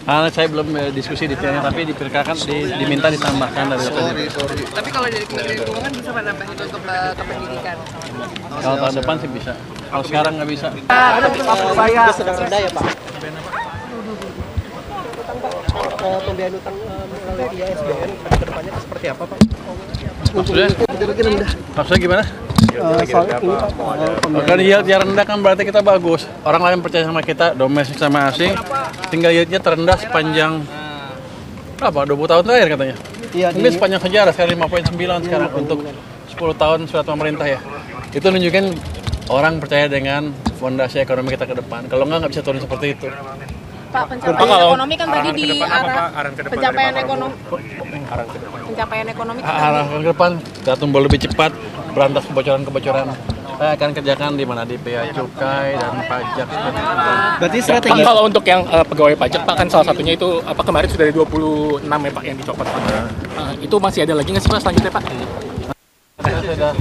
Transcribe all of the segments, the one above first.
Saya belum diskusi detailnya, tapi diperkirakan diminta ditambahkan dari sorry. Tapi kalau dari Kementerian Keuangan bisa menambahin untuk ke pendidikan? Kalau tahun depan sih bisa. Kalau sekarang nggak bisa. Saya sedang rendah ya Pak. Pembiayaan utang melalui IASBN ke depannya seperti apa Pak? Maksudnya gimana? Kalau yield yang rendah kan berarti kita bagus. Orang lain percaya sama kita, domestik sama asing. Tinggal yieldnya terendah sepanjang berapa? 20 tahun terakhir katanya. Mungkin sepanjang sejarah, sekarang 5,9 sekarang untuk 10 tahun surat pemerintah ya. Itu nunjukin orang percaya dengan fondasi ekonomi kita ke depan. Kalau nggak bisa turun seperti itu. Pak, pencapaian ekonomi kan tadi di arah pencapaian ekonomi. Pencapaian ekonomi kan arah ke depan kita tumbuh lebih cepat, berantas kebocoran-kebocoran. Saya akan kerjakan di mana, di bea cukai dan pajak. Berarti strategi. Pak, kalau untuk yang pegawai pajak Pak, kan salah satunya itu kemarin sudah dari 26 ya Pak yang dicopot Pak. Itu masih ada lagi nggak sih Pak selanjutnya Pak? Sudah.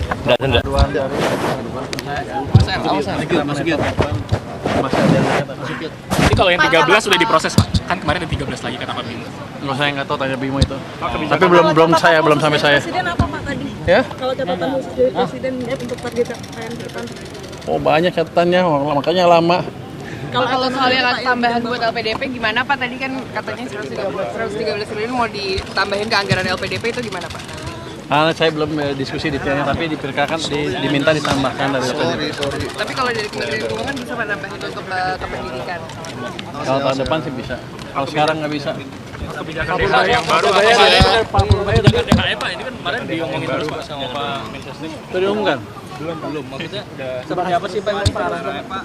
Masih ada. Jadi kalau yang 13 sudah diproses Pak, kan kemarin ada 13 lagi kata Pak Bimo. Saya nggak tahu, tanya Bimo itu. Tapi belum sampai saya. Presiden apa Pak tadi? Ya? Kalau catatan khusus dari Presiden untuk target capaian ke depan? Oh banyak catatannya, makanya lama. Kalau soal yang tambahan buat LPDP gimana Pak? Tadi kan katanya 113 triliun mau ditambahin ke anggaran LPDP, itu gimana Pak? Saya belum diskusi detailnya, tapi diperkirakan diminta ditambahkan dari sorry. Tapi kalau dari Kementerian Keuangan bisa menambahin untuk ke pendidikan? Kalau tahun depan sih bisa. Kalau sekarang nggak bisa. Kebijakan DKI yang baru apa kebijakan DKI Pak? Ini kan kemarin diomongin terus Pak sama Pak Mensesnek. Itu diumumkan? Belum. Maksudnya udah Seperti apa sih Pak Pak?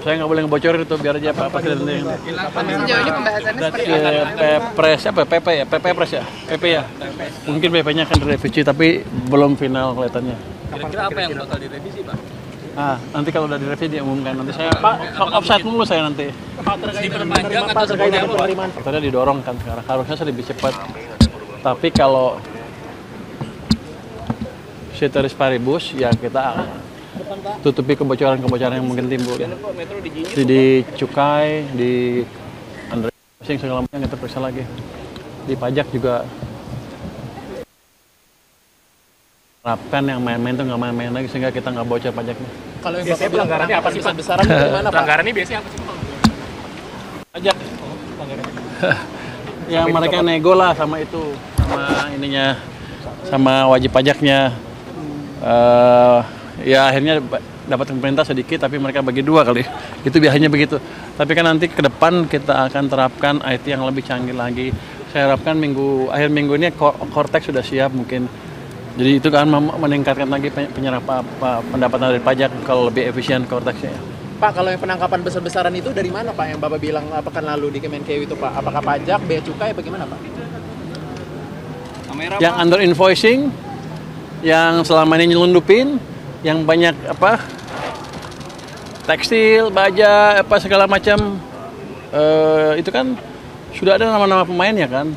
Saya nggak boleh ngebocorin itu, biar aja Pak Presiden. Tapi sejauh ini pembahasannya seperti apa? Pres apa? PP ya? PP ya? Mungkin PP-nya akan direvisi, tapi belum final kelihatannya. Kira-kira apa yang bakal direvisi Pak? Nanti kalau udah direvisi diumumkan. Nanti saya offside dulu saya nanti. Diperpanjang atau seperti apa Pak? Faktornya didorong kan sekarang. Harusnya saya lebih cepat. Tapi kalau ceteris paribus ya kita tutupi kebocoran-kebocoran yang mungkin timbul. Di cukai, di Andre masing segala macam kita periksa lagi. Di pajak juga terapkan yang main-main itu nggak main-main lagi sehingga kita nggak bocor pajaknya. Kalau yang biasanya pelanggarannya apa sih Pak? Besaran gimana Pak? Pelanggarannya biasanya apa sih Pak? Pajak. Ya mereka nego lah sama itu, sama ininya, sama wajib pajaknya. Ya akhirnya dapat pemerintah sedikit, tapi mereka bagi dua kali. Itu biasanya begitu. Tapi kan nanti ke depan kita akan terapkan IT yang lebih canggih lagi. Saya harapkan akhir minggu ini Cortex sudah siap mungkin. Jadi itu kan meningkatkan lagi pendapatan dari pajak kalau lebih efisien Cortexnya. Pak, kalau yang penangkapan besar-besaran itu dari mana Pak yang Bapak bilang pekan lalu di Kemenkeu itu Pak? Apakah pajak, bea cukai, bagaimana Pak? Yang under invoicing, yang selama ini nyelundupin, yang banyak tekstil, baja, segala macam, itu kan sudah ada nama-nama pemainnya kan.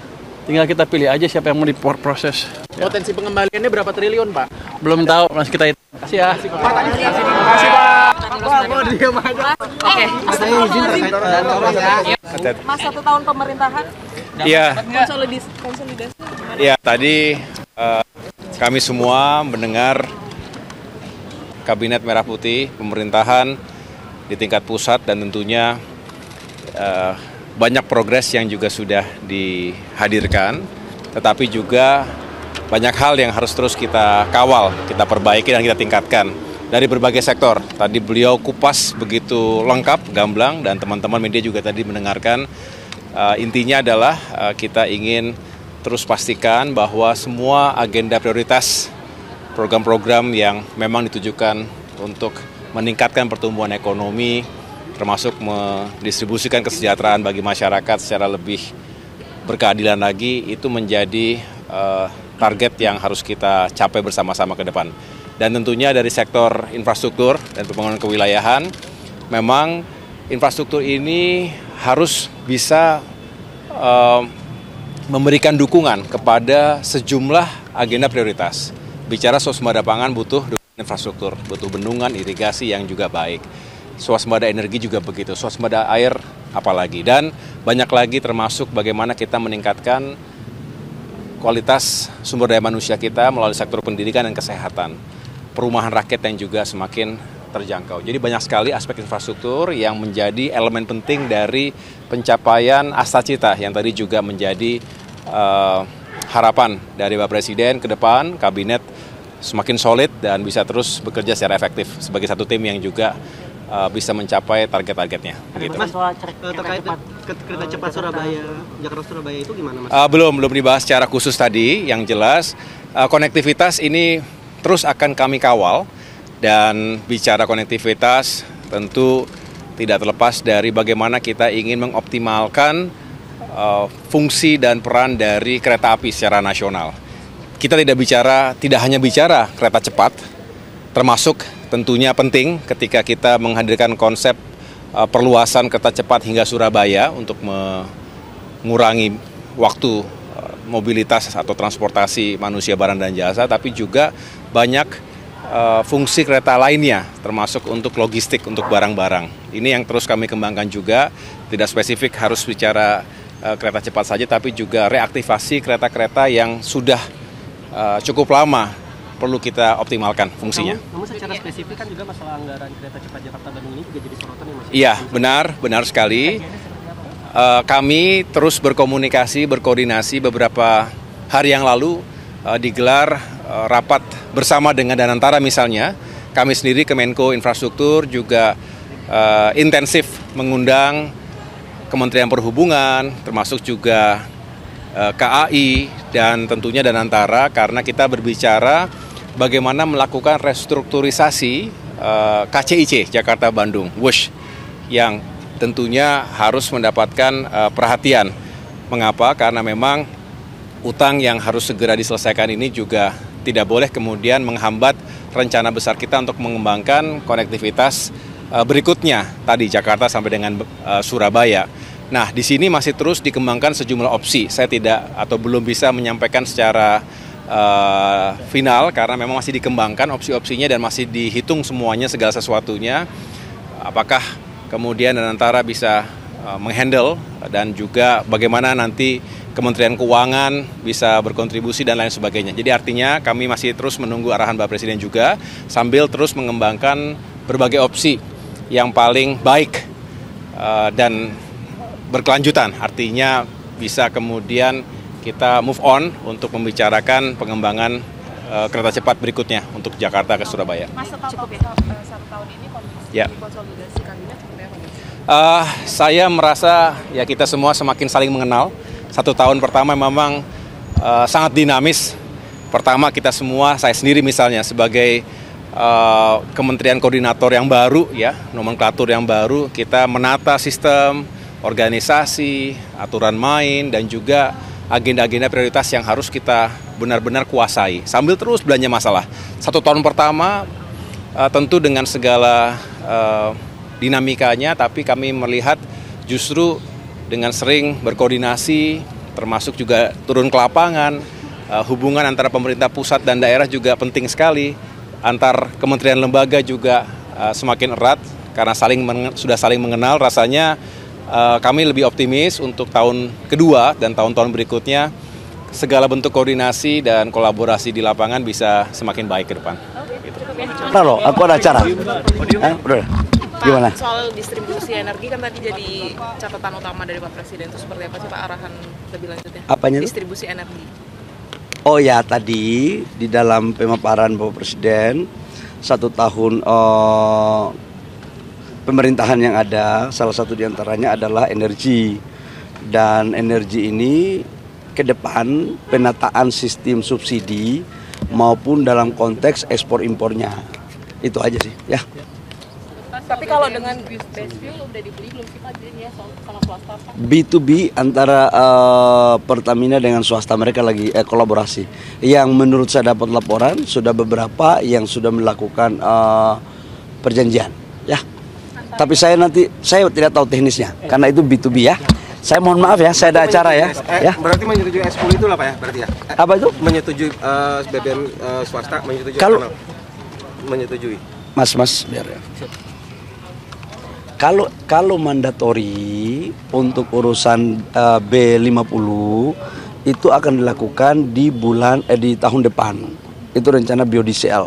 Tinggal kita pilih aja siapa yang mau diproses. Potensi pengembaliannya berapa triliun Pak? Belum tahu, masih kita hitung. Terima kasih ya. Terima kasih Pak. Mau diam aja. Oke. Saya izin terkait Mas 1 tahun pemerintahan. Iya. Konsolidasi. Ya, tadi kami semua mendengar Kabinet Merah Putih, pemerintahan di tingkat pusat dan tentunya banyak progres yang juga sudah dihadirkan, tetapi juga banyak hal yang harus terus kita kawal, kita perbaiki dan kita tingkatkan dari berbagai sektor. Tadi beliau kupas begitu lengkap, gamblang, dan teman-teman media juga tadi mendengarkan. Intinya adalah kita ingin terus pastikan bahwa semua agenda prioritas, program-program yang memang ditujukan untuk meningkatkan pertumbuhan ekonomi, termasuk mendistribusikan kesejahteraan bagi masyarakat secara lebih berkeadilan lagi, itu menjadi target yang harus kita capai bersama-sama ke depan. Dan tentunya dari sektor infrastruktur dan pembangunan kewilayahan, memang infrastruktur ini harus bisa memberikan dukungan kepada sejumlah agenda prioritas. Bicara swasembada pangan butuh infrastruktur, butuh bendungan, irigasi yang juga baik. swasembada energi juga begitu, swasembada air apalagi, dan banyak lagi termasuk bagaimana kita meningkatkan kualitas sumber daya manusia kita melalui sektor pendidikan dan kesehatan, perumahan rakyat yang juga semakin terjangkau. Jadi banyak sekali aspek infrastruktur yang menjadi elemen penting dari pencapaian Asta Cita yang tadi juga menjadi harapan dari Pak Presiden ke depan, kabinet semakin solid dan bisa terus bekerja secara efektif sebagai satu tim yang juga bisa mencapai target-targetnya. Gitu. Mas, terkait kereta cepat Surabaya, Jakarta-Surabaya itu gimana, Mas? Belum dibahas secara khusus tadi. Yang jelas konektivitas ini terus akan kami kawal, dan bicara konektivitas tentu tidak terlepas dari bagaimana kita ingin mengoptimalkan fungsi dan peran dari kereta api secara nasional. Kita tidak hanya bicara kereta cepat, termasuk tentunya penting ketika kita menghadirkan konsep perluasan kereta cepat hingga Surabaya untuk mengurangi waktu mobilitas atau transportasi manusia, barang, dan jasa, tapi juga banyak fungsi kereta lainnya, termasuk untuk logistik, untuk barang-barang. Ini yang terus kami kembangkan juga, tidak spesifik harus bicara kereta cepat saja, tapi juga reaktivasi kereta-kereta yang sudah cukup lama perlu kita optimalkan fungsinya. Namun secara spesifik kan juga masalah anggaran kereta cepat Jakarta-Bandung ini juga jadi sorotan ya, Mas? Iya, benar sekali. Kami terus berkoordinasi beberapa hari yang lalu digelar rapat bersama dengan Danantara misalnya. Kami sendiri Kemenko Infrastruktur juga intensif mengundang Kementerian Perhubungan, termasuk juga KAI dan tentunya Danantara, karena kita berbicara bagaimana melakukan restrukturisasi KCIC Jakarta-Bandung, WUSH, yang tentunya harus mendapatkan perhatian. Mengapa? Karena memang utang yang harus segera diselesaikan ini juga tidak boleh kemudian menghambat rencana besar kita untuk mengembangkan konektivitas berikutnya, tadi Jakarta sampai dengan Surabaya. Nah, di sini masih terus dikembangkan sejumlah opsi. Saya tidak atau belum bisa menyampaikan secara final karena memang masih dikembangkan opsi-opsinya dan masih dihitung semuanya, segala sesuatunya. Apakah kemudian Danantara bisa menghandle, dan juga bagaimana nanti Kementerian Keuangan bisa berkontribusi dan lain sebagainya. Jadi artinya kami masih terus menunggu arahan Pak Presiden juga, sambil terus mengembangkan berbagai opsi yang paling baik dan berkelanjutan. Artinya bisa kemudian kita move on untuk membicarakan pengembangan kereta cepat berikutnya untuk Jakarta ke Surabaya. Mas, cukup ya? 1 tahun ini konsolidasi kabinet seperti apa? Saya merasa ya kita semua semakin saling mengenal. 1 tahun pertama memang sangat dinamis. Pertama kita semua, saya sendiri misalnya sebagai kementerian koordinator yang baru, ya, nomenklatur yang baru, kita menata sistem, organisasi, aturan main, dan juga agenda-agenda prioritas yang harus kita benar-benar kuasai sambil terus belanja masalah. 1 tahun pertama tentu dengan segala dinamikanya, tapi kami melihat justru dengan sering berkoordinasi, termasuk juga turun ke lapangan, hubungan antara pemerintah pusat dan daerah juga penting sekali, antar kementerian lembaga juga semakin erat karena sudah saling mengenal. Rasanya kami lebih optimis untuk tahun kedua dan tahun-tahun berikutnya segala bentuk koordinasi dan kolaborasi di lapangan bisa semakin baik ke depan. Halo, aku ada acara. Gimana? Soal distribusi energi kan tadi jadi catatan utama dari Pak Presiden, itu seperti apa sih Pak arahan lebih lanjutnya? Apanya? Distribusi energi. Oh ya, tadi di dalam pemaparan Bapak Presiden 1 tahun pemerintahan yang ada, salah satu diantaranya adalah energi. Dan energi ini ke depan penataan sistem subsidi maupun dalam konteks ekspor impornya. Itu aja sih, ya. Tapi kalau dengan base fuel udah dibeli belum sih Pak, jadi ya sama swasta Pak? B2B antara Pertamina dengan swasta, mereka lagi kolaborasi. Yang menurut saya dapat laporan sudah beberapa yang sudah melakukan perjanjian, ya. Tapi saya tidak tahu teknisnya karena itu B2B ya. Saya mohon maaf ya, saya ada acara ya. Berarti menyetujui S10 itu lah Pak ya, berarti ya? Apa itu? Menyetujui BBM swasta, menyetujui kalau menyetujui. Mas biar ya. Kalau mandatori untuk urusan B50 itu akan dilakukan di tahun depan. Itu rencana biodiesel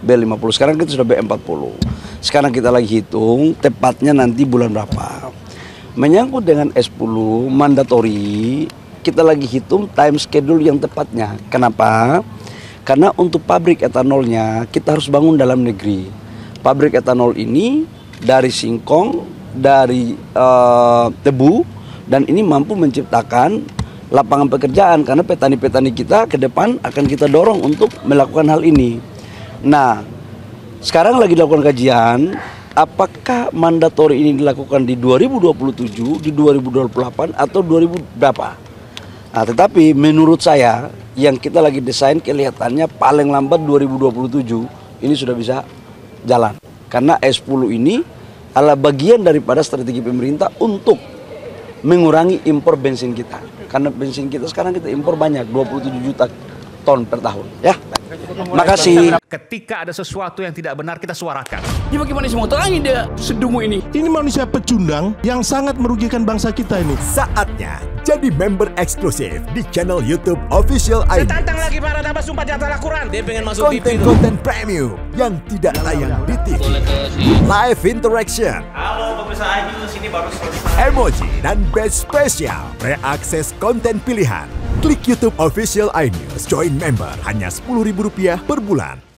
B50. Sekarang kita sudah B40. Sekarang kita lagi hitung tepatnya nanti bulan berapa. Menyangkut dengan S10 mandatori, kita lagi hitung time schedule yang tepatnya. Kenapa? Karena untuk pabrik etanolnya kita harus bangun dalam negeri. Pabrik etanol ini dari singkong, dari tebu, dan ini mampu menciptakan lapangan pekerjaan karena petani-petani kita ke depan akan kita dorong untuk melakukan hal ini. Nah, sekarang lagi dilakukan kajian, apakah mandatori ini dilakukan di 2027, di 2028, atau 2000 berapa? Nah, tetapi menurut saya yang kita lagi desain kelihatannya paling lambat 2027 ini sudah bisa jalan. Karena S10 ini adalah bagian daripada strategi pemerintah untuk mengurangi impor bensin kita. Karena bensin kita sekarang kita impor banyak, 27 juta ton per tahun. Ya. Makasih. Ketika ada sesuatu yang tidak benar, kita suarakan. Ya bagaimana semua terangin dia sedumu ini? Ini manusia pecundang yang sangat merugikan bangsa kita ini. Saatnya jadi member eksklusif di channel YouTube Official iNews. Tantang lagi para nambah sumpah di antara Al-Quran. Dia pengen masuk TV. Konten-konten premium yang tidak tayang di TV. Live interaction. Halo pemirsa iNews, ini baru selesai. Emoji dan badge spesial. Reakses konten pilihan. Klik YouTube Official iNews. Join member hanya Rp10.000 per bulan.